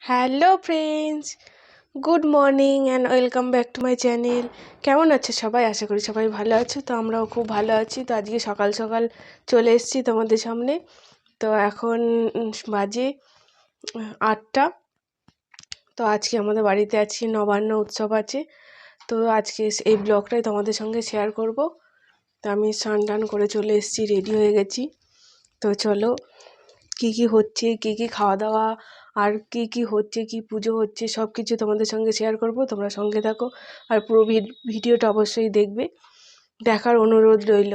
Hello friends, good morning and welcome back to my channel. কেমন আছে সবাই? আশা করি সবাই ভালো আছে। তো আমরাও খুব ভালো আছি। তো আজকে সকাল সকাল চলে এসেছি তোমাদের সামনে। তো এখন বাজে 8টা। তো আজকে আমাদের বাড়িতে আজকে নবান্ন উৎসব আছে। তো আজকে এই ব্লগটাই তোমাদের সঙ্গে শেয়ার করব। তো আমি স্নান টান করে চলে এসেছি, রেডি হয়ে গেছি। তো চলো কি হচ্ছে, কি খাওয়া দাওয়া, আর কি হচ্ছে, কি পুজো হচ্ছে, সব কিছু তোমাদের সঙ্গে শেয়ার করব। তোমরা সঙ্গে থাকো আর পুরো ভিডিওটা অবশ্যই দেখবে। দেখার অনুরোধ রইল।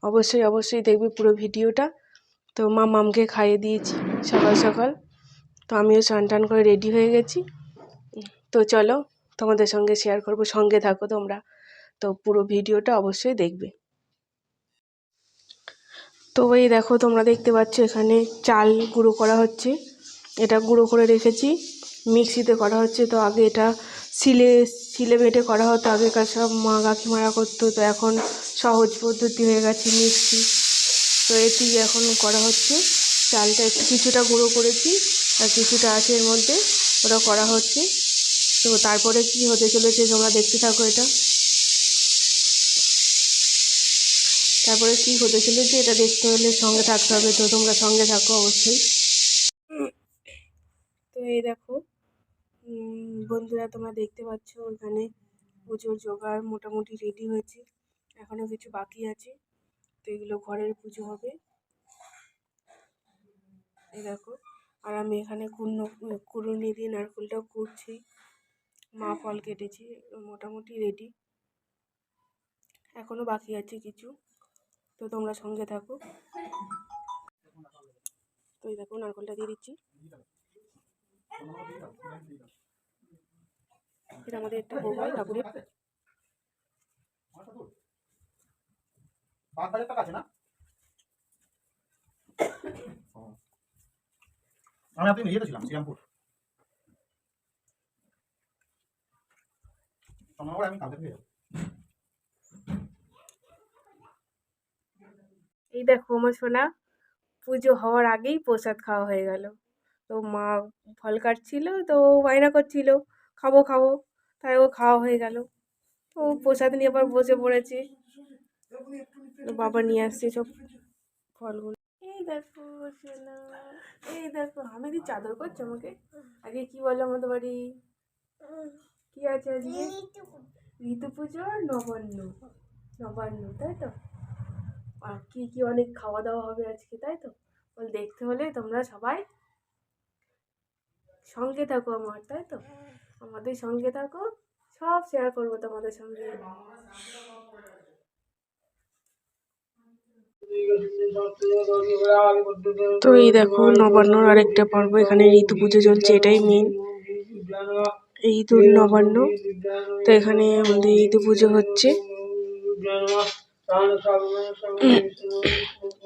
অবশ্যই দেখবে পুরো ভিডিওটা। তো মামকে খাইয়ে দিয়েছি সকাল সকাল। তো আমিও স্নান টান করে রেডি হয়ে গেছি। তো চলো তোমাদের সঙ্গে শেয়ার করব, সঙ্গে থাকো তোমরা। তো পুরো ভিডিওটা অবশ্যই দেখবে। তো এই দেখো, তোমরা দেখতে পাচ্ছ এখানে চাল গুঁড়ো করা হচ্ছে। এটা গুঁড়ো করে রেখেছি, মিক্সিতে করা হচ্ছে। তো আগে এটা শিলে বেটে করা হতো, আগেকার সব মা কাকিমারা করতো। তো এখন সহজ পদ্ধতি হয়ে গেছে মিক্সি। তো এটি এখন করা হচ্ছে। চালটা একটু কিছুটা গুঁড়ো করেছি আর কিছুটা আছে এর মধ্যে, ওটা করা হচ্ছে। তো তারপরে কি হতে চলেছে তোমরা দেখতে থাকো এটা। তারপরে কি হতে চলেছে এটা দেখতে হলে সঙ্গে থাকতে হবে। তো তোমরা সঙ্গে থাকো অবশ্যই। তো এই দেখো বন্ধুরা, তোমরা দেখতে পাচ্ছ এখানে পুজোর জোগাড় মোটামুটি রেডি হয়েছে, এখনো কিছু বাকি আছে। তো এগুলো ঘরের পুজো হবে। এই দেখো, আর আমি এখানে কুড়ুনি দিয়ে নারকেলটাও কুড়ছি। মা ফল কেটেছি, মোটামুটি রেডি, এখনো বাকি আছে কিছু। তো তোমরা সঙ্গে থাকো। তো এই দেখো নারকেলটা দিয়ে দিচ্ছি। এটা আমাদের একটা ভোগ হয় ঠাকুরের। আমি আপনি নিয়ে ছিলাম শ্রীরামপুর। আমি কালকে পেয়ে যাবো। এই দেখো আমার সোনা, পুজো হওয়ার আগেই প্রসাদ খাওয়া হয়ে গেল। তো মা ফল কাটছিল, তো ও বায়না করছিল খাবো, তাই ও খাওয়া হয়ে গেল। তো প্রসাদ নিয়ে আবার বসে পড়েছে। তো বাবা নিয়ে আসছে সব ফলগুলো। এই দেখো সোনা, এই দেখো হামিদি চাদর করছে আমাকে। আগে কি বলো আমাদের বাড়ি কি আছে আজকে? ঋতু পুজো আর নবান্ন, তাই তো? আর কি অনেক খাওয়া দাওয়া হবে আজকে, তাই তো? বল, দেখতে হলে তোমরা সবাই সঙ্গে থাকো আমার, তাই তো? আমাদের সঙ্গে থাকো, সব শেয়ার করবো তোমাদের সঙ্গে। তো এই দেখো নবান্নর আরেকটা পর্ব, এখানে ঋতু পুজো চলছে, এটাই মেন ঋতু নবান্ন। তো এখানে আমাদের ঋতু পুজো হচ্ছে।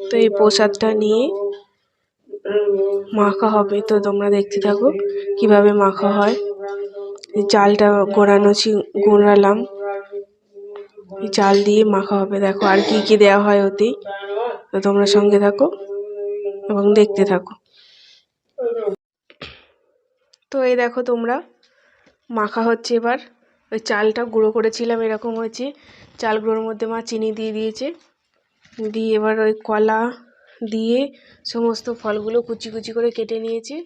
তো এই প্রসাদটা নিয়ে মাখা হবে। তো তোমরা দেখতে থাকো কিভাবে মাখা হয়। চালটা গোড়ালাম, এই চাল দিয়ে মাখা হবে। দেখো আর কি দেওয়া হয় ওতেই। তো তোমরা সঙ্গে থাকো এবং দেখতে থাকো। তো এই দেখো তোমরা, মাখা হচ্ছে এবার। ওই চালটা গুঁড়ো করেছিলাম, এরকম হয়েছে। চাল গুঁড়োর মধ্যে মা চিনি দিয়ে দিয়েছে, দিয়ে এবার ওই কলা দিয়ে সমস্ত ফলগুলো কুচি করে কেটে নিয়েছে।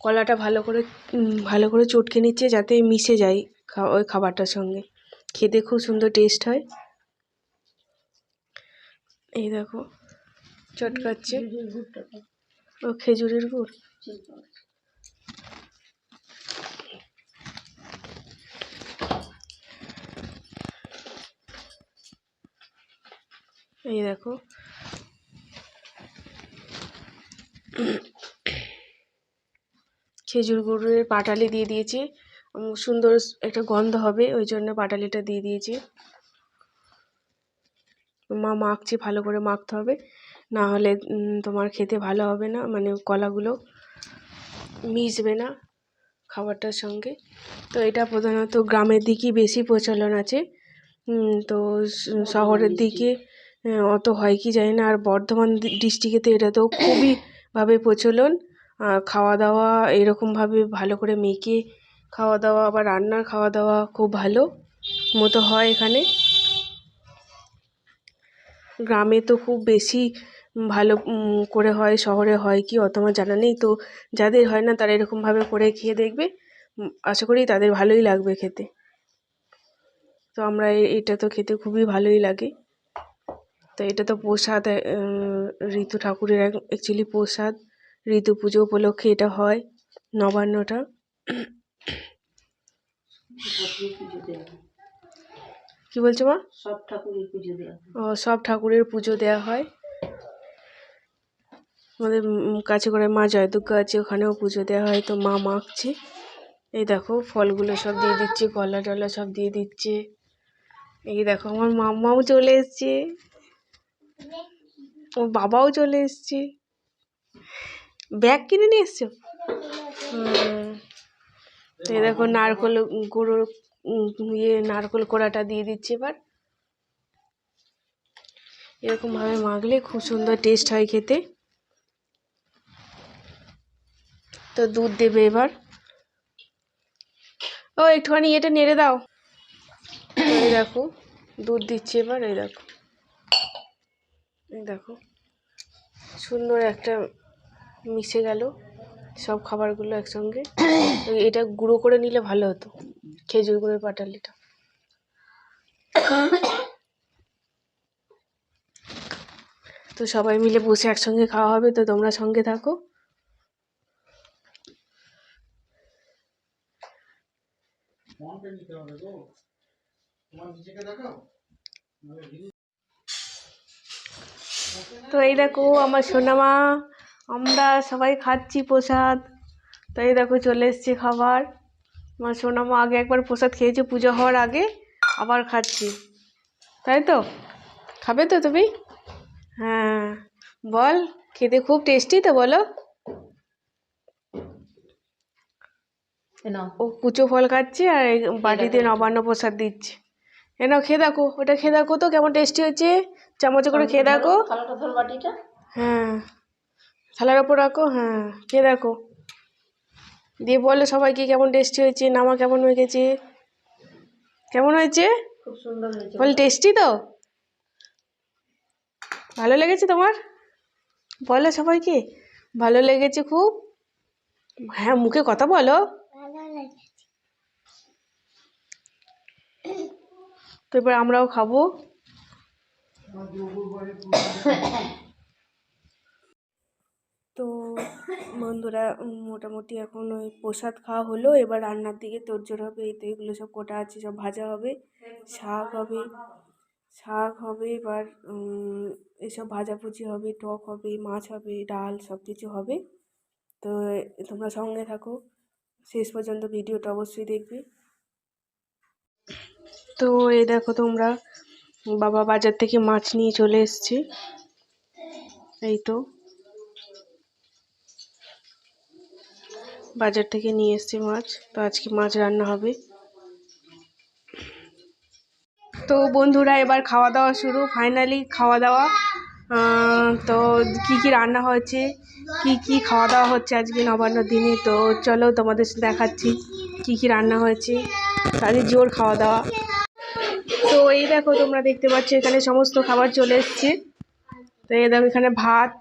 কলাটা ভালো করে চটকে নিচ্ছে যাতে মিশে যায় ওই খাবারটার সঙ্গে, খেতে খুব সুন্দর টেস্ট হয়। এই দেখো চটকাচ্ছে, ও খেজুরের গুড়। এই দেখো খেজুর গুড়ের পাটালি দিয়ে দিয়েছি, সুন্দর একটা গন্ধ হবে ওই জন্য পাটালিটা দিয়ে দিয়েছি। মা মাখছে, ভালো করে মাখতে হবে, না হলে তোমার খেতে ভালো হবে না, মানে কলাগুলো মিশবে না খাবারটার সঙ্গে। তো এটা প্রধানত গ্রামের দিকেই বেশি প্রচলন আছে। তো শহরের দিকে অত হয় কি জানি না। আর বর্ধমান ডিস্ট্রিক্টে তো এটা তো খুবই ভাবে প্রচলন। খাওয়া দাওয়া এরকমভাবে ভালো করে মেখে খাওয়া দাওয়া বা রান্নার খাওয়া দাওয়া খুব ভালো মতো হয় এখানে। গ্রামে তো খুব বেশি ভালো করে হয়, শহরে হয় কি অত আমার জানা নেই। তো যাদের হয় না তারা এরকমভাবে করে খেয়ে দেখবে, আশা করি তাদের ভালোই লাগবে খেতে। তো আমরা এটা তো খেতে খুবই ভালোই লাগে। তো এটা তো প্রসাদ, ঋতু ঠাকুরের অ্যাকচুয়ালি প্রসাদ। ঋতু পুজো উপলক্ষে এটা হয় নবান্নটা। কি বলছো মা? সব ঠাকুরের পুজো দেওয়া হয়। ও, সব ঠাকুরের পুজো দেওয়া হয়। আমাদের কাছে করে মা জয়দুর্গা আছে, ওখানেও পুজো দেওয়া হয়। তো মা মাখছে, এই দেখো ফলগুলো সব দিয়ে দিচ্ছে, কলা টলা সব দিয়ে দিচ্ছে। এই দেখো আমার মাম্মাও চলে এসছে, ওর বাবাও চলে এসছে। ব্যাগ কিনে নিয়ে এসছো? তো এই দেখো নারকোল গুঁড়ো, নারকোল কোড়াটা দিয়ে দিচ্ছে। এবার এরকমভাবে মাখলে খুব সুন্দর টেস্ট হয় খেতে। তো দুধ দেবে এবার। ও একটুখানি এটা নেড়ে দাও। এই দেখো দুধ দিচ্ছে এবার। এই দেখো, এই দেখো সুন্দর একটা মিশে গেল সব খাবারগুলো একসঙ্গে। এটা গুঁড়ো করে নিলে ভালো হতো, খেজুর গুঁড়োর পাটালিটা। তো সবাই মিলে বসে একসঙ্গে খাওয়া হবে, তো তোমরা সঙ্গে থাকো। তো এই দেখো আমার সোনামা, আমরা সবাই খাচ্ছি প্রসাদ। তো এই দেখো চলে এসছে খাবার। আমার সোনামা আগে একবার প্রসাদ খেয়েছে পুজো হওয়ার আগে, আবার খাচ্ছি। তাই তো, খাবে তো তুমি? হ্যাঁ বল, খেতে খুব টেস্টি তো বলো। ও কুচো ফল খাচ্ছে আর এই বাটিতে নবান্ন প্রসাদ দিচ্ছে। নাও খেয়ে দেখো, ওটা খেয়ে দেখো তো কেমন টেস্টি হয়েছে। চামচে করে খেয়ে দেখো। হ্যাঁ থালার ওপর রাখো, হ্যাঁ খেয়ে দেখো, দিয়ে বলো সবাইকে কেমন টেস্টি হয়েছে, নামা কেমন মেখেছে, কেমন হয়েছে। খুব সুন্দর হয়েছে। বল টেস্টি তো, ভালো লেগেছে তোমার? বলো সবাইকে ভালো লেগেছে খুব। হ্যাঁ মুখে কথা বলো। তো এবার আমরাও খাবো। তো বন্ধুরা মোটামুটি এখন ওই প্রসাদ খাওয়া হলো, এবার রান্নার দিকে তোড়জোড় হবে। এই তো এগুলো সব কোটা আছে, সব ভাজা হবে, শাক হবে, এবার এসব ভাজাভুজি হবে, টক হবে, মাছ হবে, ডাল সব কিছু হবে। তো তোমরা সঙ্গে থাকো, শেষ পর্যন্ত ভিডিওটা অবশ্যই দেখবে। তো এই দেখো তোমরা, বাবা বাজার থেকে মাছ নিয়ে চলে এসছে। এই তো বাজার থেকে নিয়ে এসছে মাছ, তো আজকে মাছ রান্না হবে। তো বন্ধুরা এবার খাওয়া দাওয়া শুরু, ফাইনালি খাওয়া দাওয়া। তো কি কি রান্না হয়েছে, কি কি খাওয়া দাওয়া হচ্ছে আজকে নবান্নর দিনে, তো চলো তোমাদের দেখাচ্ছি কি কি রান্না হয়েছে। তাদের জোর খাওয়া দাওয়া। তো এই দেখো তোমরা দেখতে পাচ্ছ এখানে সমস্ত খাবার চলে এসছে। তো এই দেখো এখানে ভাত,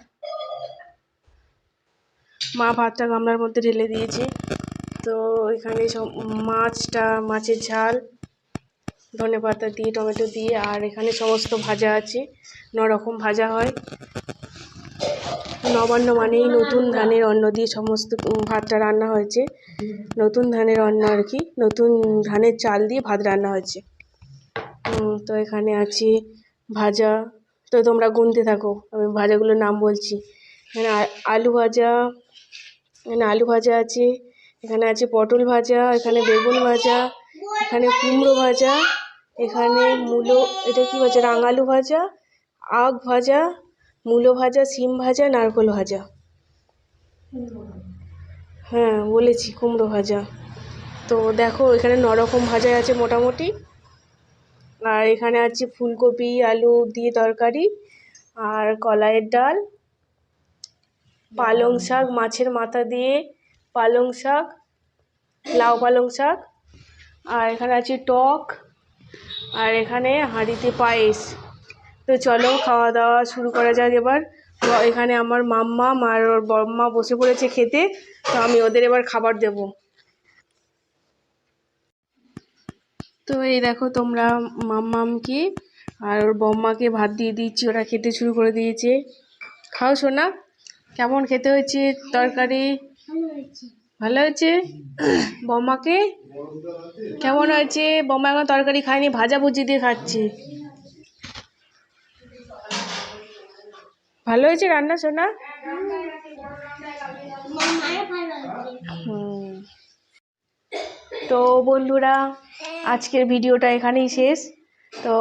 মা ভাতটা গামলার মধ্যে ঢেলে দিয়েছে। তো এখানে সব মাছটা, মাছের ঝাল, ধনেপাতা দিয়ে, টমেটো দিয়ে, আর এখানে সমস্ত ভাজা আছে, 9 রকম ভাজা হয়। নবান্ন মানেই নতুন ধানের অন্ন দিয়ে সমস্ত ভাতটা রান্না হয়েছে। নতুন ধানের অন্ন আর কি, নতুন ধানের চাল দিয়ে ভাত রান্না হয়েছে। তো এখানে আছে ভাজা, তো তোমরা গুনতে থাকো, আমি ভাজাগুলোর নাম বলছি। এখানে আলু ভাজা, এখানে আলু ভাজা আছে, এখানে আছে পটল ভাজা, এখানে বেগুন ভাজা, এখানে কুমড়ো ভাজা, এখানে মূলো, এটা কি ভাজা, রাঙালু ভাজা, আখ ভাজা, মূলো ভাজা, শিম ভাজা, নারকেল ভাজা। হ্যাঁ বলেছি কুমড়ো ভাজা। তো দেখো এখানে 9 রকম ভাজা আছে মোটামুটি। আর এখানে আছে ফুলকপি আলু দিয়ে তরকারি, আর কলাইয়ের ডাল, পালং শাক, মাছের মাথা দিয়ে পালং শাক, লাউ পালং শাক, আর এখানে আছে টক, আর এখানে হাঁড়িতে পায়েস। তো চলো খাওয়া দাওয়া শুরু করা যাক এবার। তো এখানে আমার মাম্মা আর ওর বড়মা বসে পড়েছে খেতে, তো আমি ওদের এবার খাবার দেব। তো এই দেখো তোমরা মাম্মামকে আর ওর বম্মাকে ভাত দিয়ে দিচ্ছি, ওরা খেতে শুরু করে দিয়েছে। খাও সোনা, কেমন খেতে হয়েছে তরকারি? ভালো হয়েছে। বম্মাকে কেমন হয়েছে? বম্মা এখন তরকারি খায়নি, ভাজা ভুজি দিয়ে খাচ্ছে। ভালো হয়েছে রান্না সোনা? হুম। তো বন্ধুরা, আজকের ভিডিওটা এখানেই শেষ। তো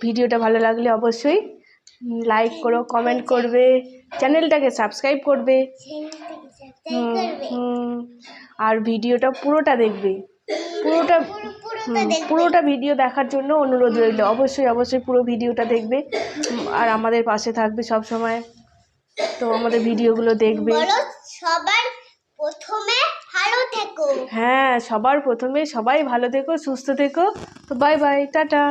ভিডিওটা ভালো লাগলে অবশ্যই লাইক করো, কমেন্ট করবে, চ্যানেলটাকে সাবস্ক্রাইব করবে। আর ভিডিওটা পুরোটা দেখবে, পুরোটা ভিডিও দেখার জন্য অনুরোধ রইল। অবশ্যই পুরো ভিডিওটা দেখবে আর আমাদের পাশে থাকবে সব সময়। তো আমাদের ভিডিওগুলো দেখবে। সবার প্রথমে ভালো থেকো। হ্যাঁ, সবার প্রথমে সবাই ভালো থেকো, সুস্থ থেকো। তো বাই বাই, টাটা।